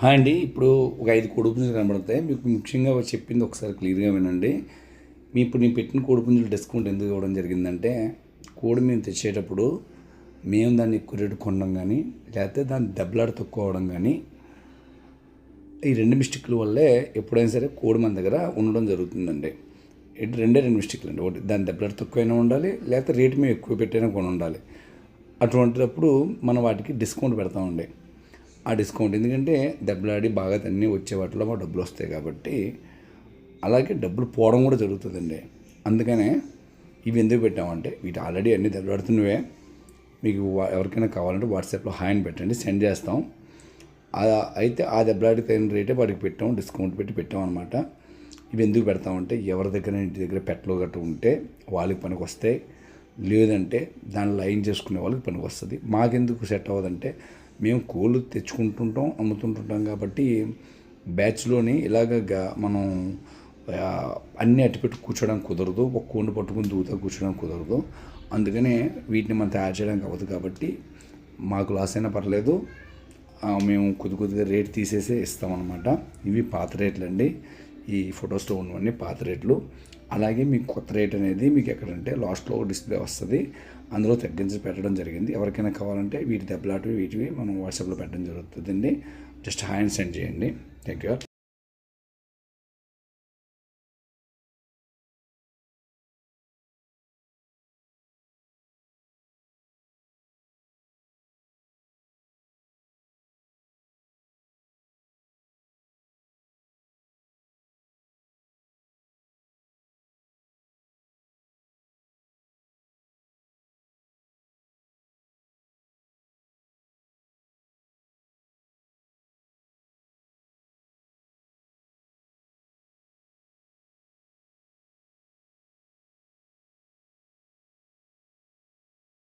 Hi అండి. ఇప్పుడు ఒక 5 కోడిపుంజులు కనబడతాయి. మీకు ముఖ్యంగా చెప్పింది ఒకసారి క్లియర్‌గా వినండి. ఇప్పుడు నేను పెట్టిన కోడిపుంజులు డిస్కౌంట్ ఎందుకు ఇవ్వడం జరిగిందంటే, కోడి మేము తెచ్చేటప్పుడు మేము దాన్ని ఎక్కువ రేటుకి కొనడం గానీ, లేకపోతే దాన్ని దెబ్బలాట తక్కువ అవ్వడం గానీ, ఈ 2 మిస్టేక్ల వల్లే ఎప్పుడైనా సరే కోడి మన దగ్గర ఉండడం జరుగుతుందండి. రెండే 2 మిస్టేక్లు అండి. ఒకటి దాని దెబ్బలాట తక్కువైనా ఉండాలి, లేకపోతే రేటు మేము ఎక్కువ పెట్టైనా కొని ఉండాలి. అటువంటిటప్పుడు మనం వాటికి డిస్కౌంట్ పెడతామండి. ఆ డిస్కౌంట్ ఎందుకంటే దెబ్బలాడి బాగా తన్ని వచ్చే వాటిలో మా డబ్బులు వస్తాయి కాబట్టి, అలాగే డబ్బులు పోవడం కూడా జరుగుతుందండి. అందుకనే ఇవి ఎందుకు పెట్టామంటే, వీటి ఆల్రెడీ అన్ని దెబ్బలాడుతున్నవే. మీకు ఎవరికైనా కావాలంటే వాట్సాప్లో హాయ్ అని పెట్టండి, సెండ్ చేస్తాం. అయితే ఆ దెబ్బలాడి తగిన రేటే వాడికి పెట్టాం, డిస్కౌంట్ పెట్టి పెట్టాం అనమాట. ఇవి ఎందుకు పెడతామంటే, ఎవరి దగ్గర ఇంటి దగ్గర పెట్టలు గట్టు ఉంటే వాళ్ళకి పనికి వస్తాయి, లేదంటే దాన్ని లైన్ చేసుకునే వాళ్ళకి పనికి వస్తుంది. మాకెందుకు సెట్ అవ్వదంటే, మేము కోళ్ళు తెచ్చుకుంటుంటాం, అమ్ముతుంటుంటాం కాబట్టి బ్యాచ్లోని ఇలాగ మనం అన్నీ అట్టిపెట్టి కూర్చోడానికి కుదరదు, ఒక కోడిని పట్టుకుని దూతా కూర్చోడానికి కుదరదు. అందుకనే వీటిని మనం తయారు చేయడానికి అవ్వదు కాబట్టి మాకు లాస్ అయినా పర్లేదు, మేము కొద్దిగా రేట్ తీసేసి ఇస్తామన్నమాట. ఇవి పాత రేట్లు అండి. ఈ ఫొటోస్లో ఉన్నవన్నీ పాత రేట్లు. అలాగే మీకు కొత్త రేట్ అనేది మీకు ఎక్కడంటే లాస్ట్లో డిస్ప్లే వస్తుంది, అందులో తగ్గించి పెట్టడం జరిగింది. ఎవరికైనా కావాలంటే వీటి దెబ్బలాంటివి వీటివి మనం వాట్సాప్లో పెట్టడం జరుగుతుందండి. జస్ట్ హాయ్ సెండ్ చేయండి. Thank you.